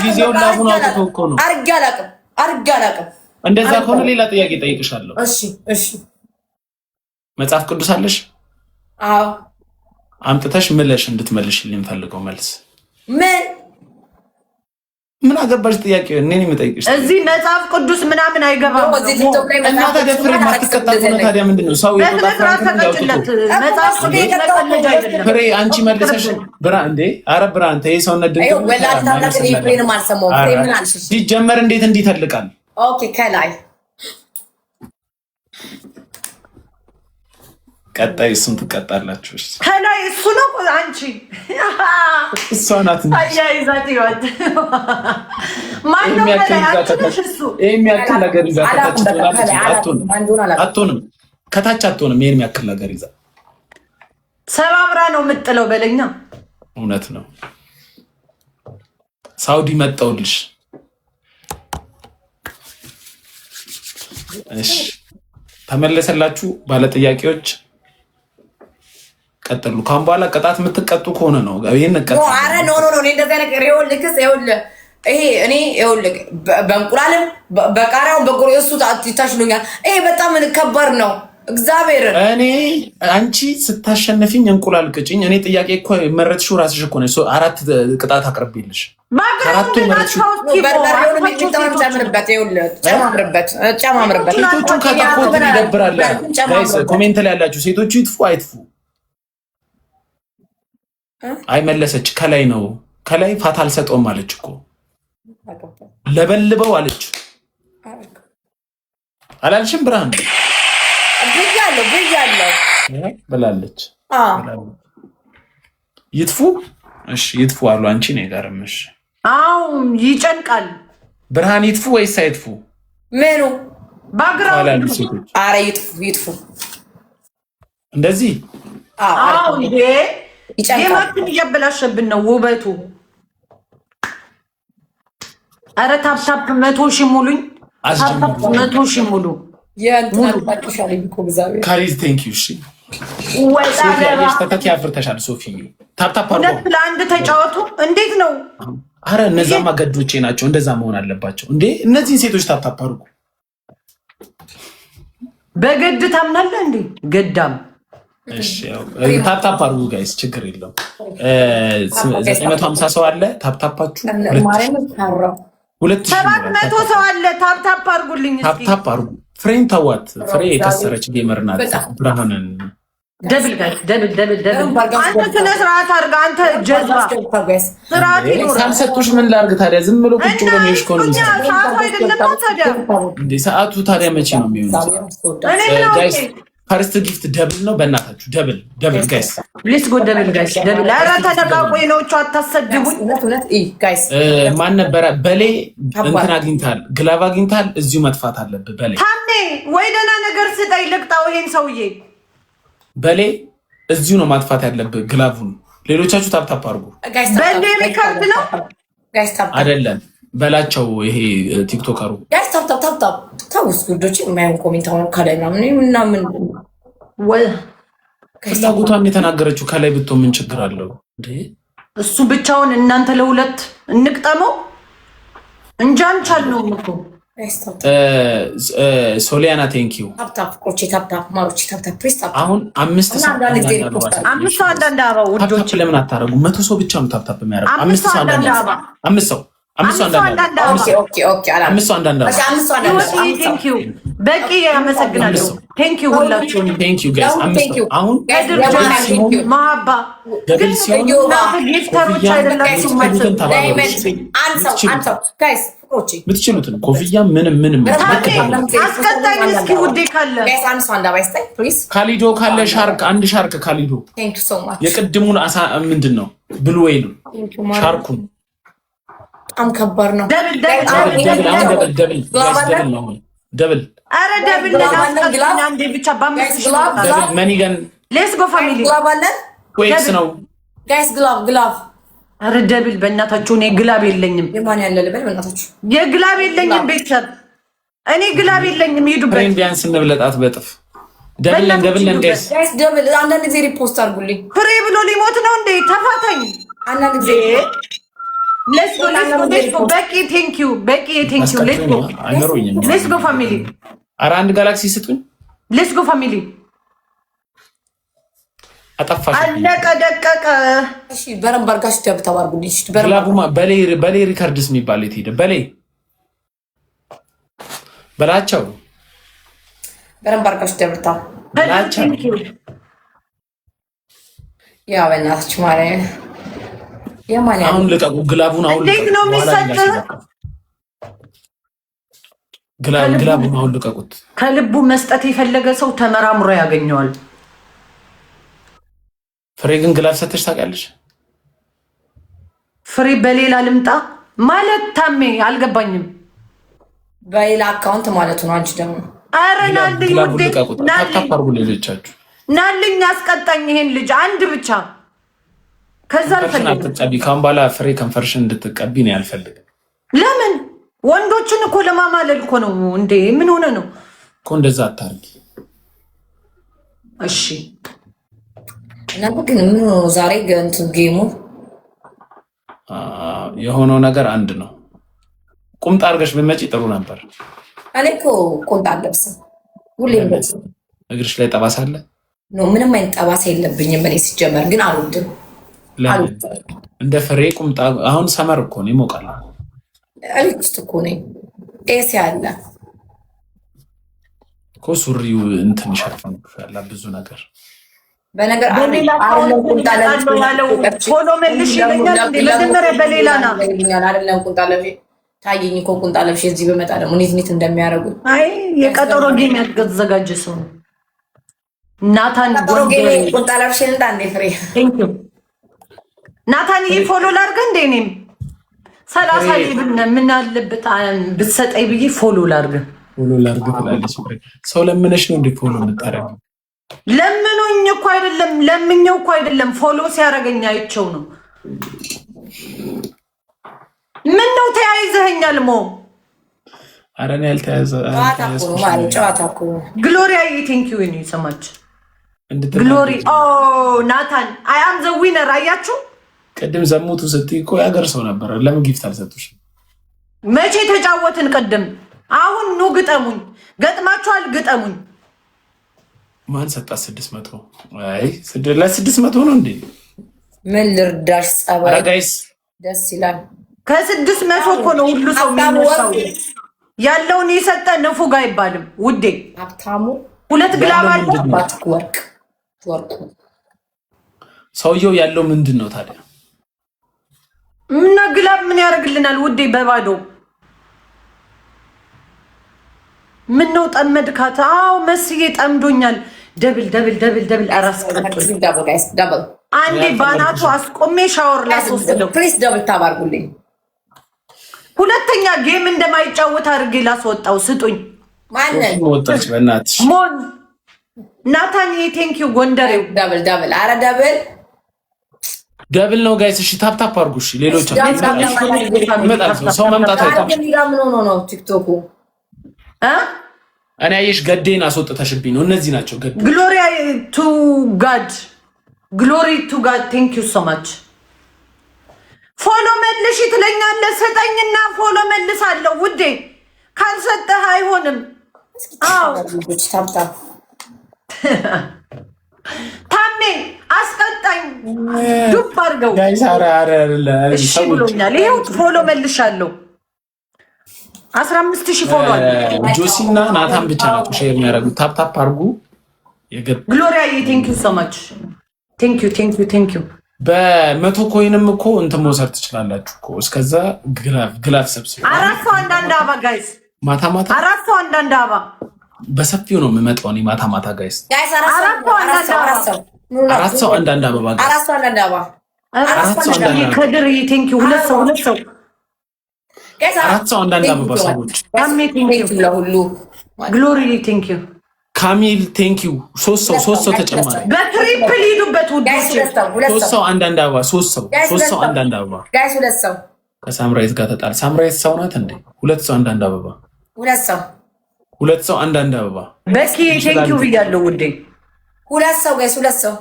ጊዜውን ላሁን አውጥቶ እኮ ነው። አርጋ አላቅም። እንደዛ ከሆነ ሌላ ጥያቄ ጠይቅሻለሁ። እሺ መጽሐፍ ቅዱስ አለሽ? አዎ። አምጥተሽ ምለሽ እንድትመልሽልኝ ፈልገው መልስ ምን አገባሽ? ጥያቄ እኔን የምጠይቅሽ እዚህ መጽሐፍ ቅዱስ ምናምን አይገባም። እና ተደፍሬ ማትቀጣ ነው ታዲያ ምንድነው? ሰው ፍሬ አንቺ መልሰሽ ብራ እንዴ? አረ ብራ አንተ የሰውነት ድንቅ ሲጀመር እንዴት እንዲህ ተልቃል? ኦኬ ከላይ ቀጣይ እሱን ትቀጣላችሁ። ከላይ እሱ ነው አንቺ እሷ ናት አያይዛት ይወጥ ማነው ከላይ እሱ የሚያክል ነገር ይዛ አትሆንም፣ ከታች አትሆንም። ይሄን የሚያክል ነገር ይዛ ሰባብራ ነው የምጥለው በለኛ። እውነት ነው። ሳውዲ መጣውልሽ። እሺ ተመለሰላችሁ ባለ ጥያቄዎች ቀጥሉ። ካም በኋላ ቅጣት የምትቀጡ ከሆነ ነው ይሄን ቀጥ ነው። አረ ኖ እኔ እንደዛ ነገር እኔ በእንቁላልም በቃሪያውን በጎሮሱ ታሽሉኛል። ይሄ በጣም ከባድ ነው። እግዚአብሔር እኔ አንቺ ስታሸነፊኝ እንቁላል ቅጭኝ። እኔ ጥያቄ እኮ መረጥሽው ራስሽ እኮ ነው። አራት ቅጣት አቅርቤልሽ አራቱ መረጥሽው። በርበሬውን ጨምርበት። ሴቶቹ ከጠፉት ይደብራል። ጋይስ ኮሜንት ላይ ያላችሁ ሴቶቹ ይጥፉ አይጥፉ? አይመለሰች ከላይ ነው። ከላይ ፋታ አልሰጠውም አለች እኮ ለበልበው አለች አላልሽም? ብርሃን ብያለሁ ብላለች። ይጥፉ እሺ ይጥፉ አሉ። አንቺ ነው የጋርምሽ። አው ይጨንቃል። ብርሃን ይጥፉ ወይስ አይጥፉ? ምኑ ባግራውንድ? አረ ይጥፉ እንደዚህ። አው እንዴ የማትን እያበላሸብን ነው ውበቱ። አረ ታፕታፕ 100 ሺህ ሙሉኝ። ታፕታፕ 100 ሺህ ሙሉ ካሪዝ ቴንክ ዩ። እሺ ተተኪ አፍርተሻል ሶፊዬ። ታፕታፕ አድርጎ ለአንድ ተጫወቱ። እንዴት ነው? አረ እነዛማ ገዶቼ ናቸው። እንደዛ መሆን አለባቸው እንዴ? እነዚህን ሴቶች ታፕታፕ አድርጉ። በገድ ታምናለህ እንዴ? ገዳም እሺ ያው ታፕታፕ አድርጉ ጋይስ፣ ችግር የለውም። 950 ሰው አለ። ታፕታፓችሁ 700 ሰው አለ። ታፕታፕ አድርጉልኝ እስኪ። ታፕታፕ አድርጉ። ፍሬን ተዋት። ፍሬ የከሰረች ጌመር ናት። ብርሃንን ደብል አንተ ስነ ስርዓት አድርጋ። አንተ ጀዝባ ስርዓት ይኖር። ካልሰጡሽ ምን ላድርግ ታዲያ? ዝም ብሎ ቁጭ ብሎ ነው ይሽኮን። ሰዓቱ አይደለም ታዲያ እንዴ? ሰዓቱ ታዲያ መቼ ነው የሚሆነው? ጋይስ ፈርስት ጊፍት ደብል ነው። በእናታችሁ ደብል ጋይስ፣ ፕሊስ ጎ ደብል ጋይስ፣ ደብል። ኧረ ተነቃቁ ነው። አታሰድቡኝ ጋይስ። ማን ነበረ በሌ እንትን አግኝታል፣ ግላቭ አግኝታል። እዚሁ መጥፋት አለብህ በሌ። ታኔ ወይ ደህና ነገር ስጠኝ ልቅጣው ይሄን ሰውዬ። በሌ እዚሁ ነው ማጥፋት ያለብህ ግላቭን። ሌሎቻችሁ ታፕታፕ አድርጉ። በሌ ሪካርድ ነው ጋይስ። ታፕ አይደለም በላቸው። ይሄ ቲክቶከሩ ጋይስ ታፕታፕ ታውስ ጉዶች የማይሆን ኮሜንት አሁን ከላይ ምናምን ወይ ፍላጎቷን የተናገረችው ከላይ ብትሆን ምን ችግር አለው እንዴ? እሱ ብቻውን እናንተ ለሁለት እንቅጠመው እንጃን ቻልነው እኮ። ሶሊያና ቴንክ ዩ። አሁን 5 ሰው አንዳንድ አበባ ውዶች ለምን አታረጉ? 100 ሰው ብቻ ነው ታፕታፕ የሚያደርጉ። 5 ሰው አንዳንድ በቂ ያመሰግናለሁ። ቴንክ ዩ ሁላችሁም። ቴንክ ዩ ጋይስ። አሁን ማሃባ ደብል ሲሆን ጊፍተሮች አይደላችሁም ማለት ምትችሉትን ኮፍያ ምንም አስቀጣኝ እስኪ ውዴ ካለ ካሊዶ ካለ ሻርክ አንድ ሻርክ ካሊዶ የቅድሙን አሳ ምንድን ነው ብሉ ዌይሉ ሻርኩን በጣም ከባድ ነው። ደብል አረ ደብል አንዴ ብቻ መኒገን ሌትስ ጎ ፋሚሊ ወይስ ነው ጋይስ ግላቭ አረ ደብል በእናታችሁ እኔ ግላብ የለኝም። የማን ያለ ልበል በእናታችሁ? የግላብ የለኝም ቤተሰብ እኔ ግላብ የለኝም። ሄዱበት ፍሬንድ ቢያንስ እንብለጣት በጥፍ ደብለን ጋይስ ደብል። አንዳንድ ጊዜ ሪፖስት አድርጉልኝ። ፍሬ ብሎ ሊሞት ነው እንዴ? ተፋታኝ። አንዳንድ ጊዜ ሌትስ ጎ በቂ ቴንኪዩ ሌትስ ጎ ፋሚሊ ኧረ አንድ ጋላክሲ ስጡኝ ሌትስ ጎ ፋሚሊ አጠፋሽ አለቀ ደቀቀ እሺ በረም ባርጋሽ ተባርጉልኝ ግላቡማ በሌ ሪከርድስ የሚባል የት ሄደ በላቸው በረም ባርጋሽ ደብታ በላቸው ያው በእናትሽ ማለት የማን አሁን ልቀቁ ግላቡን አሁን እንዴት ነው የሚሰጥህ ግላቡን አሁን ልቀቁት ከልቡ መስጠት የፈለገ ሰው ተመራምሮ ያገኘዋል ፍሬ ግን ግላብ ሰተሽ ታውቂያለሽ ፍሬ በሌላ ልምጣ ማለት ታሜ አልገባኝም በሌላ አካውንት ማለት ነው አንቺ ደግሞ ኧረ ናልኝ ውዴ ታታርጉ ሌሎቻችሁ ናልኝ አስቀጣኝ ይሄን ልጅ አንድ ብቻ ከዛ አልፈልግም ካሁን በኋላ ፍሬ ከንፈርሽን እንድትቀቢ ነው ያልፈልግም ለምን ወንዶችን እኮ ለማማለል እኮ ነው እንዴ ምን ሆነ ነው እኮ እንደዛ አታርጊ እሺ እና ግን ምን ነው ዛሬ እንትን ጌሙ የሆነው ነገር አንድ ነው ቁምጣ አድርገሽ ብትመጪ ጥሩ ነበር እኔ እኮ ቁምጣ አልለብስም ሁሌም እግርሽ ላይ ጠባሳ አለ ነው ምንም አይነት ጠባሳ የለብኝም እኔ ሲጀመር ግን አልወድም እንደ ፍሬ ቁምጣ አሁን ሰመር እኮ ነው ይሞቃል እኔ ውስጥ እኮ ነኝ ኤሲ አለ እኮ ሱሪው እንትን ይሸፍናል ብዙ ነገር በነገር ፎሎ መልሽ ይለኛል መጀመሪያ በሌላ ና አይደለም ቁምጣ ለብሼ ታየኝ እኮ ቁምጣ ለብሼ እዚህ በመጣ ደግሞ ኔት እንደሚያደርጉ አይ የቀጠሮ ጌም ያዘጋጀ ሰው ናታን ቁምጣ ለብሼ እንዳንዴ ፍሬ ናታን ይሄ ፎሎ ላድርግ እንዴ እኔም 30 ሊብን ምን አለበት ብትሰጠኝ ብዬ ፎሎ ላድርግ ትላለች ሰው ለምነሽ ነው እንዴ ፎሎ የምታደርጊው ለምኑኝ እኮ አይደለም ለምኘው እኮ አይደለም ፎሎ ሲያደርገኝ አይቼው ነው ምን ነው ተያይዘኸኛል ሞ አረን ያልተያዘ ጨዋታ እኮ ግሎሪያ ቴንክ ዩ ኒ ሶ ማች ግሎሪ ኦ ናታን አይ አም ዘ ዊነር አያችሁ ቅድም ዘሙቱ ስትይ እኮ ያገር ሰው ነበር ለምን ጊፍት አልሰጡሽ መቼ ተጫወትን ቅድም አሁን ኑ ግጠሙኝ ገጥማችኋል ግጠሙኝ ማን ሰጣ 600 አይ ለ600 ነው እንዴ ምን ልርዳሽ ጸባይ ጋይስ ደስ ይላል ከ600 እኮ ነው ሁሉ ሰው የሚነሳው ያለውን የሰጠ ንፉግ አይባልም ውዴ ሀብታሙ ሁለት ግላብ አለ ወርቅ ሰውየው ያለው ምንድን ነው ታዲያ እና ግላብ ምን ያደርግልናል ውዴ በባዶ ምን ነው ጠመድካት አው መስዬ ጠምዶኛል ደብል አራስ ደብል አንዴ ባናቱ አስቆሜ ሻወር ላስወስደው ፕሊዝ ደብል ታባርጉልኝ ሁለተኛ ጌም እንደማይጫወት አድርጌ ላስወጣው ስጡኝ ማንን ወጣች በእናትሽ ሞን ናታን ቴንክ ዩ ጎንደሬው ደብል አረ ደብል ነው ጋይስ እሺ ታፕ አድርጉ እሺ ሌሎች ሰው መምጣት አይተም ነው ቲክቶኩ እኔ አየሽ ገዴን አስወጥተሽብኝ ነው እነዚህ ናቸው ገዴ ግሎሪ ቱ ጋድ ቴንክ ዩ ሶ ማች ፎሎ መልሽ ትለኛለህ ሰጠኝና ፎሎ መልሳለሁ ውዴ ካልሰጠህ አይሆንም አው ታሜ አስቀጣኝ ዱብ አድርገው ጋይስ እሺ ብሎኛል ይሄው ፎሎ መልሻለሁ 15000 ፎሎ አለ ጆሲና ናታን ብቻ ናቸው ሼር የሚያደርጉት ታፕ አድርጉ ግሎሪያ ቴንክ ዩ ሶ ማች ቴንክ ዩ በመቶ ኮይንም እኮ እንትን መውሰድ ትችላላችሁ እኮ እስከዛ ግላፍ ሰብስቡ 400 አንዳንድ አባ ጋይስ ማታ 400 አንዳንድ አባ በሰፊው ነው የምመጣው እኔ ማታ ጋይስ 400 አንዳንድ አበባ ጋይስ 400 አንዳንድ አበባ ከድር ቴንክ ዩ ሁለት ሰው 400 አንዳንድ አበባ ሰዎች ታሜ ቴንክ ዩ ለሁሉ ግሎሪ ቴንክ ዩ ካሚል ቴንክ ዩ 3 ሰው ተጨማሪ በትሪፕል ሂዱበት ውዶች 3 ሰው አንዳንድ አበባ 3 ሰው አንዳንድ አበባ ጋይስ 2 ሰው ከሳምራይት ጋር ተጣል ሳምራይት ሰው ናት እንዴ 2 ሰው አንዳንድ አበባ 2 ሰው አንዳንድ አበባ በቂ ቴንክ ዩ ብያለሁ ውዴ 2 ሰው ጋይስ 2 ሰው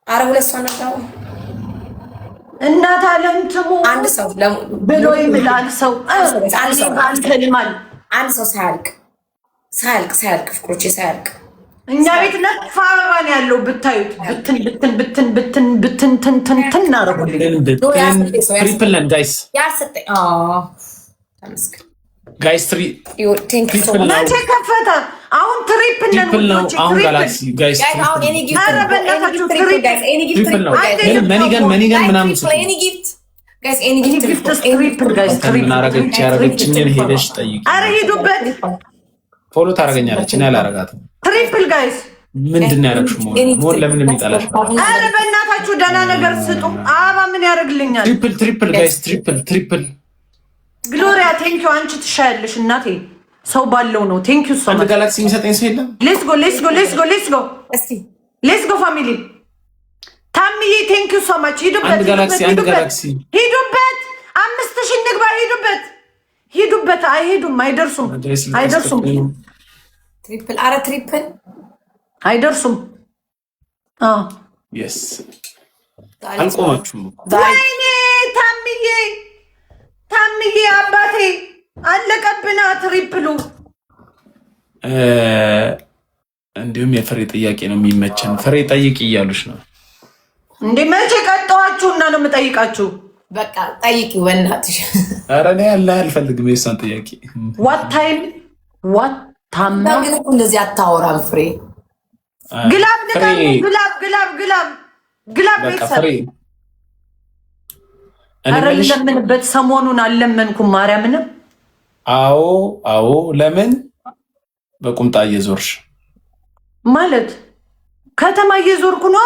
አረ 2 ሰው አንዳንድ አበባ እናት አለም ትሙ አንድ ሰው ብሎ ይምላል ሰው አንድ ሰው ሳያልቅ ፍቅሮቼ ሳያልቅ እኛ ቤት ነፋ አበባን ያለው ብታዩት ብትን እናደርጉልኝ ትሪፕል ነን ጋይስ ጋይስ መቼ ከፈተ? አሁን ትሪፕል ነን። አሁን ጋላክሲ ጋይስ መኒገን ምናምን ያረገችኝን ሄደሽ ጠይቂ። ኧረ ሂዱበት። ፎሎ ታረገኛለች። እኔ አላረጋትም። ትሪፕል ጋይስ ምንድን ነው ያደረግሽው? ሞን ለምን የሚጠላሽ? ኧረ በእናታችሁ ደህና ነገር ስጡ። አበባ ምን ያደርግልኛል? ትሪፕል ጋይስ ትሪፕል ግሎሪያ ቴንኪው። አንቺ ትሻያለሽ እናቴ። ሰው ባለው ነው። ቴንኪው ሶ ማች። ጋላክሲ የሚሰጠኝ ሰው የለም። ሌትስ ጎ ፋሚሊ። ታምዬ ቴንኪው ሶ ማች። ሂዱበት። 5000 ንግባ። ሂዱበት። አይሄዱም። አይደርሱም። ትሪፕል አይደርሱም። የስ አልቆማችሁም። ወይኔ ታምዬ አባቴ አለቀብና ትሪፕሉ። እንዲሁም የፍሬ ጥያቄ ነው የሚመቸን። ፍሬ ጠይቅ እያሉሽ ነው እንዴ? መቼ ቀጠዋችሁና ነው የምጠይቃችሁ? በቃ ጠይቂ በእናትሽ። ኧረ እኔ አልፈልግም የእሷን ጥያቄ። ዋታይም ዋታማ እንደዚህ አታወራም ፍሬ። ግላብ ፍሬ ኧረ ለምንበት። ሰሞኑን አልለመንኩም ማርያምን። አዎ ለምን በቁምጣ እየዞርሽ ማለት? ከተማ እየዞርኩ ነው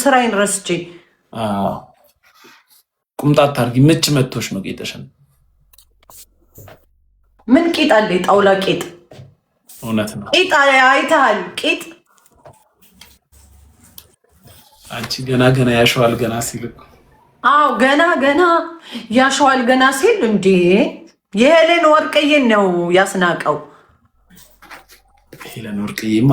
ስራዬን ረስቼ። ቁምጣ አታርጊ። ምች መቶሽ ነው ጌጠሽን። ምን ቂጥ አለ? ጣውላ ቂጥ። እውነት ነው። ቂጥ አይተሃል? ቂጥ አንቺ ገና ያሸዋል ገና ሲል እኮ። አዎ ገና ያሸዋል ገና ሲል እንዴ! የሄለን ወርቅዬን ነው ያስናቀው። ሄለን ወርቅዬማ